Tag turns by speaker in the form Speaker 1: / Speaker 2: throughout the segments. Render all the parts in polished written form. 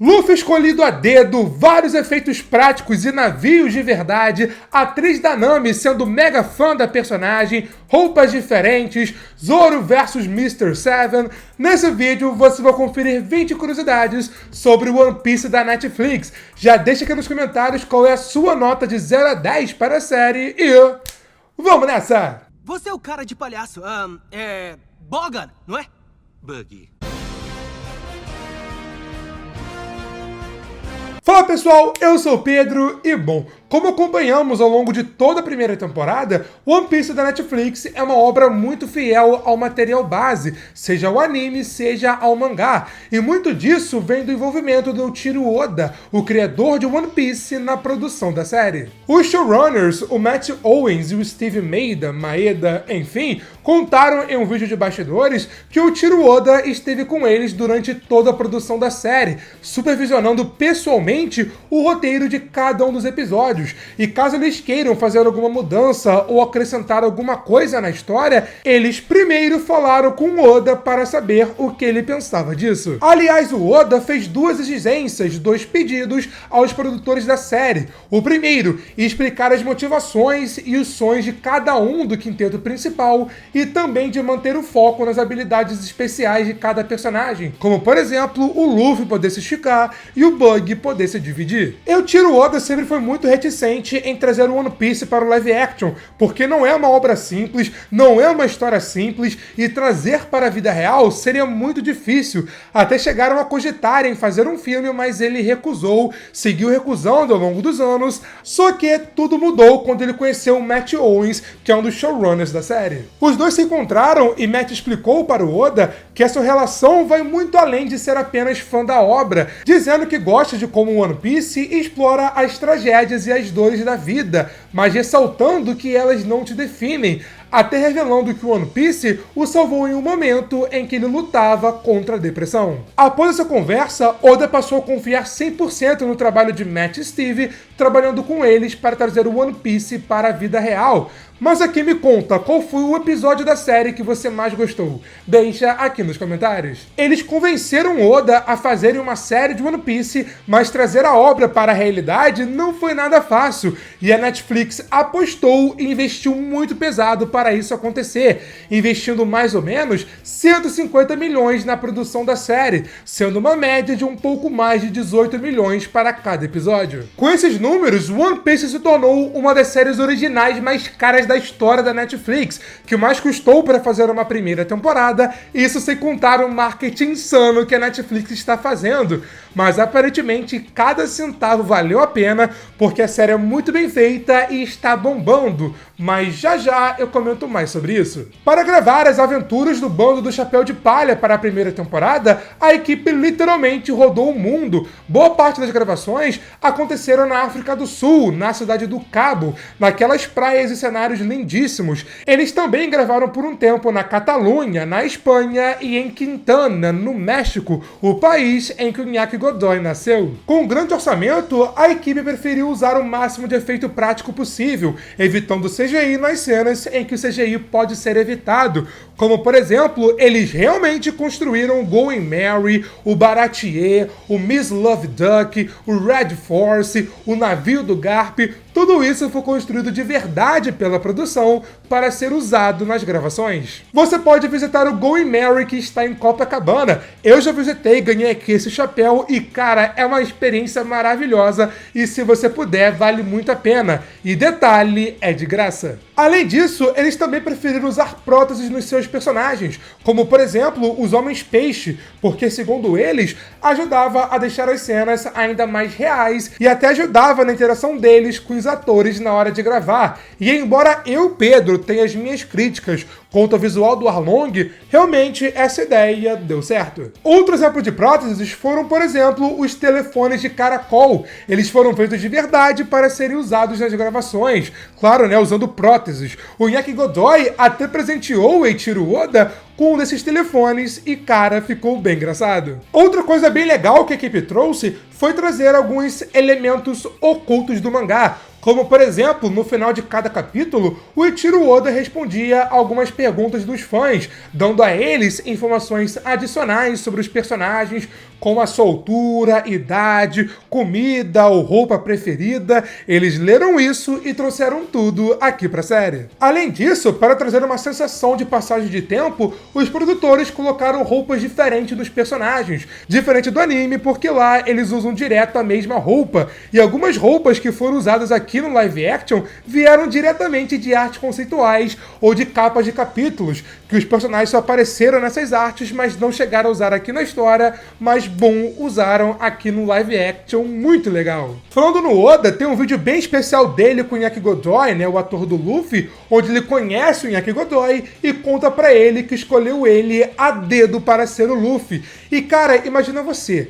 Speaker 1: Luffy escolhido a dedo, vários efeitos práticos e navios de verdade, atriz da Nami sendo mega fã da personagem, roupas diferentes, Zoro vs Mr. Seven. Nesse vídeo você vai conferir 20 curiosidades sobre o One Piece da Netflix. Já deixa aqui nos comentários qual é a sua nota de 0 a 10 para a série e vamos nessa!
Speaker 2: Você é o cara de palhaço, Bogan, não é?
Speaker 3: Buggy.
Speaker 1: Fala pessoal, eu sou o Pedro e bom, como acompanhamos ao longo de toda a primeira temporada, One Piece da Netflix é uma obra muito fiel ao material base, seja o anime, seja ao mangá, e muito disso vem do envolvimento do Eiichiro Oda, o criador de One Piece, na produção da série. Os showrunners, o Matt Owens e o Steve Maeda, enfim, contaram em um vídeo de bastidores que o Eiichiro Oda esteve com eles durante toda a produção da série, supervisionando pessoalmente o roteiro de cada um dos episódios. E caso eles queiram fazer alguma mudança ou acrescentar alguma coisa na história, eles primeiro falaram com o Oda para saber o que ele pensava disso. Aliás, o Oda fez duas exigências, dois pedidos aos produtores da série. O primeiro, explicar as motivações e os sonhos de cada um do quinteto principal e também de manter o foco nas habilidades especiais de cada personagem, como por exemplo, o Luffy poder se esticar e o Bug poder se dividir. Eiichiro Oda sempre foi muito reticente em trazer o One Piece para o live action, porque não é uma obra simples, não é uma história simples, e trazer para a vida real seria muito difícil. Até chegaram a cogitar em fazer um filme, mas ele recusou, seguiu recusando ao longo dos anos, só que tudo mudou quando ele conheceu o Matt Owens, que é um dos showrunners da série. Os dois se encontraram e Matt explicou para o Oda que essa relação vai muito além de ser apenas fã da obra, dizendo que gosta de como One Piece explora as tragédias e as dores da vida, mas ressaltando que elas não te definem, até revelando que o One Piece o salvou em um momento em que ele lutava contra a depressão. Após essa conversa, Oda passou a confiar 100% no trabalho de Matt e Steve, trabalhando com eles para trazer o One Piece para a vida real. Mas aqui me conta, qual foi o episódio da série que você mais gostou? Deixa aqui nos comentários. Eles convenceram Oda a fazerem uma série de One Piece, mas trazer a obra para a realidade não foi nada fácil, e a Netflix apostou e investiu muito pesado para isso acontecer, investindo mais ou menos 150 milhões na produção da série, sendo uma média de um pouco mais de 18 milhões para cada episódio. Com esses números, One Piece se tornou uma das séries originais mais caras da história da Netflix, que mais custou para fazer uma primeira temporada, isso sem contar o marketing insano que a Netflix está fazendo. Mas aparentemente cada centavo valeu a pena, porque a série é muito bem feita e está bombando, mas já eu comento mais sobre isso. Para gravar as aventuras do bando do Chapéu de Palha para a primeira temporada, a equipe literalmente rodou o mundo. Boa parte das gravações aconteceram na África do Sul, na cidade do Cabo, naquelas praias e cenários lindíssimos. Eles também gravaram por um tempo na Catalunha, na Espanha e em Quintana, no México, o país em que o Iñaki Godoy nasceu. Com um grande orçamento, a equipe preferiu usar o máximo de efeito prático possível, evitando CGI nas cenas em que o CGI pode ser evitado, como por exemplo, eles realmente construíram o Going Merry, o Baratier, o Miss Love Duck, o Red Force, o navio do Garp. Tudo isso foi construído de verdade pela produção para ser usado nas gravações. Você pode visitar o Going Merry, que está em Copacabana. Eu já visitei, ganhei aqui esse chapéu e, cara, é uma experiência maravilhosa e se você puder, vale muito a pena. E detalhe, é de graça. Além disso, eles também preferiram usar próteses nos seus personagens, como por exemplo, os Homens-Peixe, porque segundo eles, ajudava a deixar as cenas ainda mais reais e até ajudava na interação deles com os atores na hora de gravar. E embora eu, Pedro, tenha as minhas críticas quanto ao visual do Arlong, realmente essa ideia deu certo. Outro exemplo de próteses foram, por exemplo, os telefones de caracol. Eles foram feitos de verdade para serem usados nas gravações, claro, né, usando próteses. O Iñaki Godoy até presenteou o Eiichiro Oda com um desses telefones e, cara, ficou bem engraçado. Outra coisa bem legal que a equipe trouxe foi trazer alguns elementos ocultos do mangá, Como, por exemplo, no final de cada capítulo, o Eiichiro Oda respondia algumas perguntas dos fãs, dando a eles informações adicionais sobre os personagens, como a sua altura, idade, comida ou roupa preferida. Eles leram isso e trouxeram tudo aqui pra série. Além disso, para trazer uma sensação de passagem de tempo, os produtores colocaram roupas diferentes dos personagens, diferente do anime, porque lá eles usam direto a mesma roupa, e algumas roupas que foram usadas aqui no live action vieram diretamente de artes conceituais ou de capas de capítulos, que os personagens só apareceram nessas artes, mas não chegaram a usar aqui na história, mas bom, usaram aqui no live action, muito legal. Falando no Oda, tem um vídeo bem especial dele com o Inaki Godoy, né, o ator do Luffy, onde ele conhece o Inaki Godoy e conta pra ele que escolheu ele a dedo para ser o Luffy. E cara, imagina você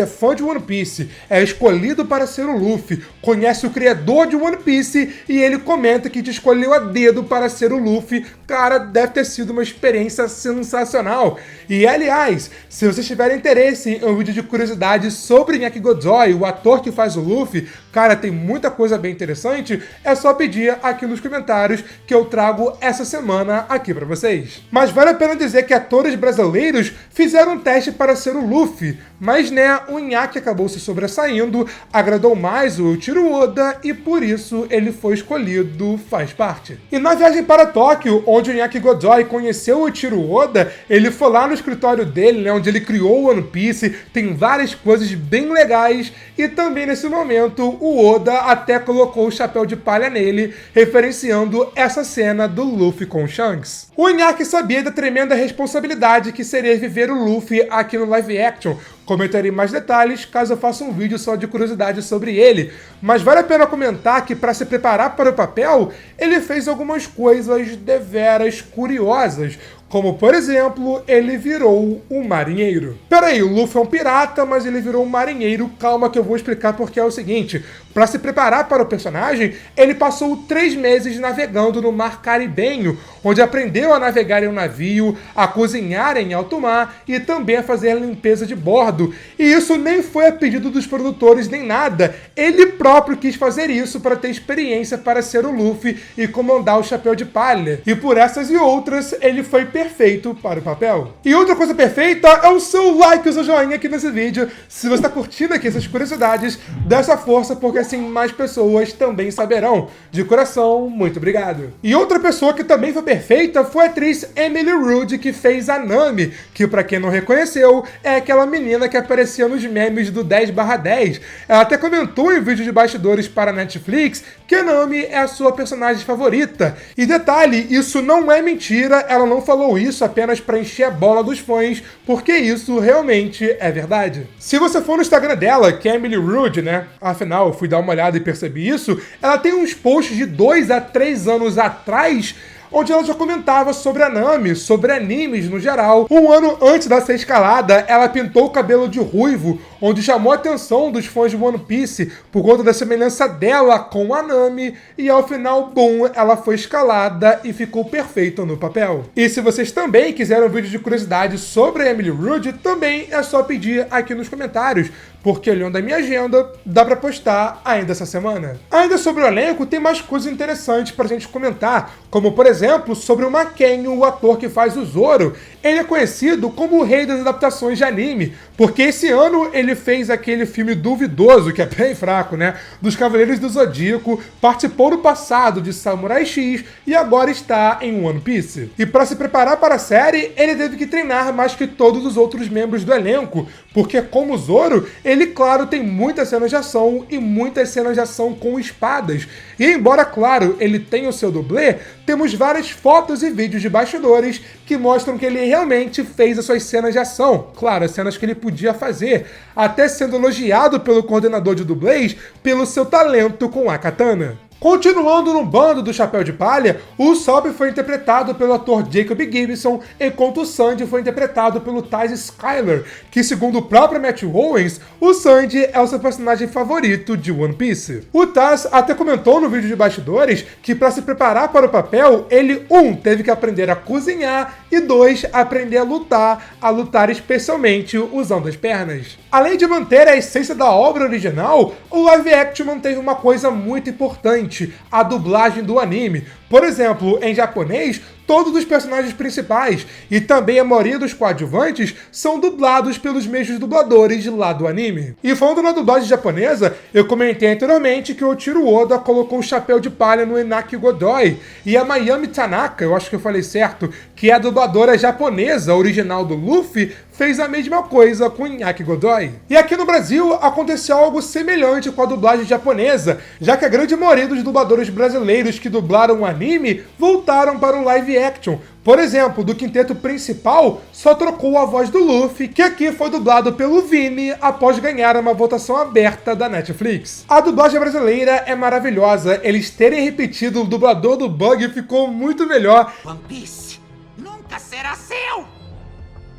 Speaker 1: é fã de One Piece, é escolhido para ser o Luffy, conhece o criador de One Piece e ele comenta que te escolheu a dedo para ser o Luffy. Cara, deve ter sido uma experiência sensacional. E aliás, se vocês tiverem interesse em um vídeo de curiosidade sobre Inaki Godoy, o ator que faz o Luffy, cara, tem muita coisa bem interessante, é só pedir aqui nos comentários que eu trago essa semana aqui pra vocês. Mas vale a pena dizer que atores brasileiros fizeram um teste para ser o Luffy, mas né, o Inaki acabou se sobressaindo, agradou mais o Eiichiro Oda e por isso ele foi escolhido, faz parte. E na viagem para Tóquio, onde o Inaki Godoy conheceu o Eiichiro Oda, ele foi lá no escritório dele, né, onde ele criou o One Piece, tem várias coisas bem legais e também nesse momento o Oda até colocou o chapéu de palha nele, referenciando essa cena do Luffy com o Shanks. O Inaki sabia da tremenda responsabilidade que seria viver o Luffy aqui no live action. Comentarei mais detalhes caso eu faça um vídeo só de curiosidade sobre ele, mas vale a pena comentar que para se preparar para o papel, ele fez algumas coisas deveras curiosas, como por exemplo, ele virou um marinheiro. Peraí, o Luffy é um pirata, mas ele virou um marinheiro, calma que eu vou explicar porque é o seguinte, para se preparar para o personagem, ele passou 3 meses navegando no mar caribenho, onde aprendeu a navegar em um navio, a cozinhar em alto mar e também a fazer a limpeza de bordo. E isso nem foi a pedido dos produtores nem nada, ele próprio quis fazer isso para ter experiência para ser o Luffy e comandar o Chapéu de Palha. E por essas e outras, ele foi perfeito para o papel. E outra coisa perfeita é o seu like e o seu joinha aqui nesse vídeo. Se você está curtindo aqui essas curiosidades, dá essa força porque assim mais pessoas também saberão. De coração, muito obrigado. E outra pessoa que também foi perfeita foi a atriz Emily Rude, que fez a Nami, que pra quem não reconheceu, é aquela menina que aparecia nos memes do 10/10. Ela até comentou em vídeo de bastidores para a Netflix que a Nami é a sua personagem favorita. E detalhe, isso não é mentira, ela não falou isso apenas para encher a bola dos fãs, porque isso realmente é verdade. Se você for no Instagram dela, que é Emily Rude, né? Afinal, eu fui dar uma olhada e percebi isso, ela tem uns posts de 2 a 3 anos atrás, onde ela já comentava sobre a Nami, sobre animes no geral. Um ano antes dessa escalada, ela pintou o cabelo de ruivo, onde chamou a atenção dos fãs de One Piece por conta da semelhança dela com a Nami, e ao final, bom, ela foi escalada e ficou perfeita no papel. E se vocês também quiserem um vídeo de curiosidade sobre a Emily Rude, também é só pedir aqui nos comentários, porque olhando a minha agenda, dá pra postar ainda essa semana. Ainda sobre o elenco, tem mais coisas interessantes pra gente comentar, como por exemplo, sobre o Makenio, o ator que faz o Zoro. Ele é conhecido como o rei das adaptações de anime, porque esse ano ele fez aquele filme duvidoso, que é bem fraco, né? Dos Cavaleiros do Zodíaco, participou no passado de Samurai X e agora está em One Piece. E para se preparar para a série, ele teve que treinar mais que todos os outros membros do elenco, porque como Zoro, ele, claro, tem muitas cenas de ação e muitas cenas de ação com espadas. E embora, claro, ele tenha o seu dublê, temos várias fotos e vídeos de bastidores que mostram que ele realmente fez as suas cenas de ação. Claro, as cenas que ele podia fazer, até sendo elogiado pelo coordenador de dublês pelo seu talento com a katana. Continuando no bando do Chapéu de Palha, o Usopp foi interpretado pelo ator Jacob Gibson, enquanto o Sandy foi interpretado pelo Taz Skylar, que segundo o próprio Matthew Owens, o Sandy é o seu personagem favorito de One Piece. O Taz até comentou no vídeo de bastidores que para se preparar para o papel, ele teve que aprender a cozinhar e 2, aprender a lutar especialmente usando as pernas. Além de manter a essência da obra original, o live action manteve uma coisa muito importante, a dublagem do anime. Por exemplo, em japonês, todos os personagens principais e também a maioria dos coadjuvantes são dublados pelos mesmos dubladores lá do anime. E falando na dublagem japonesa, eu comentei anteriormente que o Eiichiro Oda colocou o chapéu de palha no Inaki Godoy, e a Mayami Tanaka, eu acho que eu falei certo, que é a dubladora japonesa original do Luffy, fez a mesma coisa com Inaki Godoy. E aqui no Brasil aconteceu algo semelhante com a dublagem japonesa, já que a grande maioria dos dubladores brasileiros que dublaram o anime voltaram para o live action. Por exemplo, do quinteto principal, só trocou a voz do Luffy, que aqui foi dublado pelo Vini após ganhar uma votação aberta da Netflix. A dublagem brasileira é maravilhosa, eles terem repetido o dublador do Bug ficou muito melhor.
Speaker 3: One Piece nunca será seu!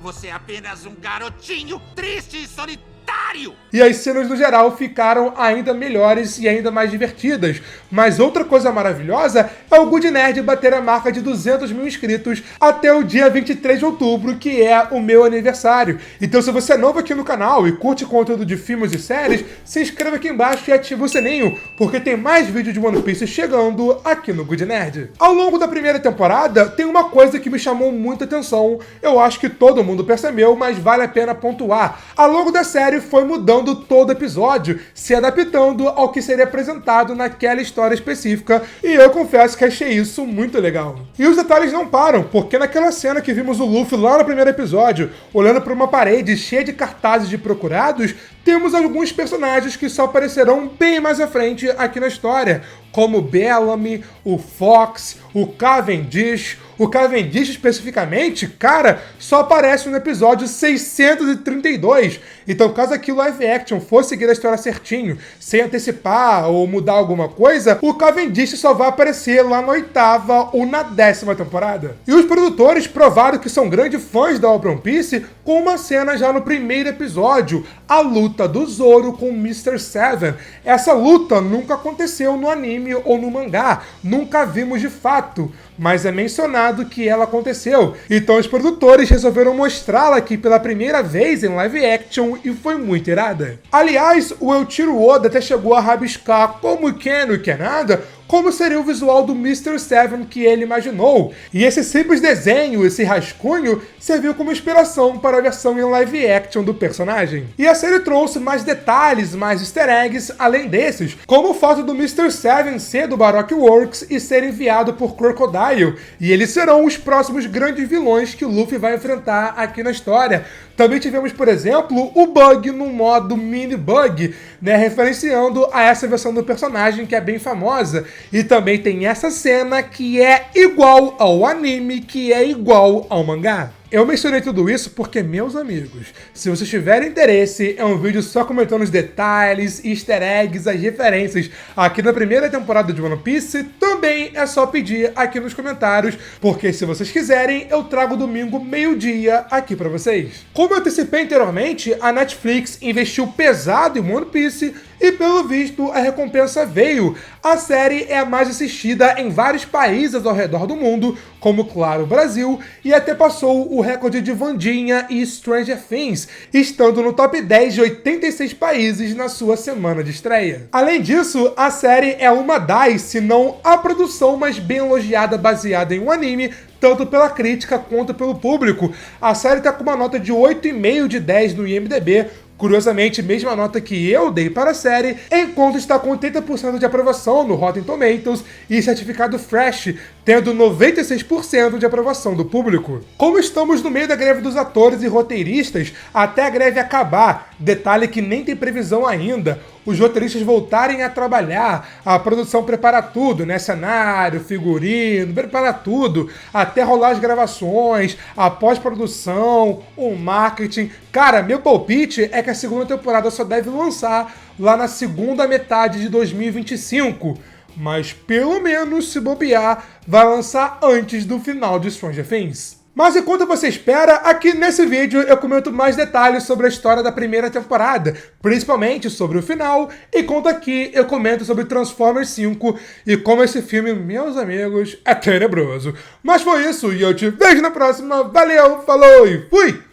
Speaker 3: Você é apenas um garotinho triste e solitário!
Speaker 1: E as cenas no geral ficaram ainda melhores e ainda mais divertidas. Mas outra coisa maravilhosa é o Good Nerd bater a marca de 200 mil inscritos até o dia 23 de outubro, que é o meu aniversário. Então se você é novo aqui no canal e curte conteúdo de filmes e séries, se inscreva aqui embaixo e ative o sininho, porque tem mais vídeos de One Piece chegando aqui no Good Nerd. Ao longo da primeira temporada, tem uma coisa que me chamou muita atenção. Eu acho que todo mundo percebeu, mas vale a pena pontuar. Ao longo da série foi mudando todo episódio, se adaptando ao que seria apresentado naquela história específica, e eu confesso que achei isso muito legal. E os detalhes não param, porque naquela cena que vimos o Luffy lá no primeiro episódio, olhando para uma parede cheia de cartazes de procurados, temos alguns personagens que só aparecerão bem mais à frente aqui na história, como Bellamy, o Fox, o Cavendish. O Cavendish especificamente, cara, só aparece no episódio 632. Então, caso aqui o live action fosse seguir a história certinho, sem antecipar ou mudar alguma coisa, o Cavendish só vai aparecer lá na 8ª ou na 10ª temporada. E os produtores provaram que são grandes fãs da obra One Piece com uma cena já no primeiro episódio, a luta do Zoro com o Mr. Seven. Essa luta nunca aconteceu no anime ou no mangá, nunca vimos de fato, mas é mencionado que ela aconteceu. Então os produtores resolveram mostrá-la aqui pela primeira vez em live action e foi muito irada. Aliás, o Eiichiro Oda até chegou a rabiscar como que no que é nada, como seria o visual do Mr. Seven que ele imaginou. E esse simples desenho, esse rascunho, serviu como inspiração para a versão em live action do personagem. E a série trouxe mais detalhes, mais easter eggs além desses, como o fato do Mr. Seven ser do Baroque Works e ser enviado por Crocodile, e eles serão os próximos grandes vilões que o Luffy vai enfrentar aqui na história. Também tivemos, por exemplo, o Bug no modo Mini Bug, né, referenciando a essa versão do personagem que é bem famosa. E também tem essa cena que é igual ao anime, que é igual ao mangá. Eu mencionei tudo isso porque, meus amigos, se vocês tiverem interesse, é um vídeo só comentando os detalhes, easter eggs, as referências aqui na primeira temporada de One Piece, também é só pedir aqui nos comentários, porque se vocês quiserem, eu trago domingo meio-dia aqui pra vocês. Como eu antecipei anteriormente, a Netflix investiu pesado em One Piece e, pelo visto, a recompensa veio. A série é a mais assistida em vários países ao redor do mundo, como, claro, o Brasil, e até passou o recorde de Wandinha e Stranger Things, estando no top 10 de 86 países na sua semana de estreia. Além disso, a série é uma das, se não a produção mais bem elogiada baseada em um anime, tanto pela crítica quanto pelo público. A série está com uma nota de 8,5 de 10 no IMDb, curiosamente, mesma nota que eu dei para a série, enquanto está com 80% de aprovação no Rotten Tomatoes e certificado Fresh, tendo 96% de aprovação do público. Como estamos no meio da greve dos atores e roteiristas, até a greve acabar, detalhe que nem tem previsão ainda, os roteiristas voltarem a trabalhar, a produção prepara tudo, né? Cenário, figurino, prepara tudo, até rolar as gravações, a pós-produção, o marketing. Cara, meu palpite é que a segunda temporada só deve lançar lá na segunda metade de 2025. Mas pelo menos, se bobear, vai lançar antes do final de Stranger Things. Mas enquanto você espera, aqui nesse vídeo eu comento mais detalhes sobre a história da primeira temporada, principalmente sobre o final, enquanto aqui eu comento sobre Transformers 5 e como esse filme, meus amigos, é tenebroso. Mas foi isso e eu te vejo na próxima. Valeu, falou e fui!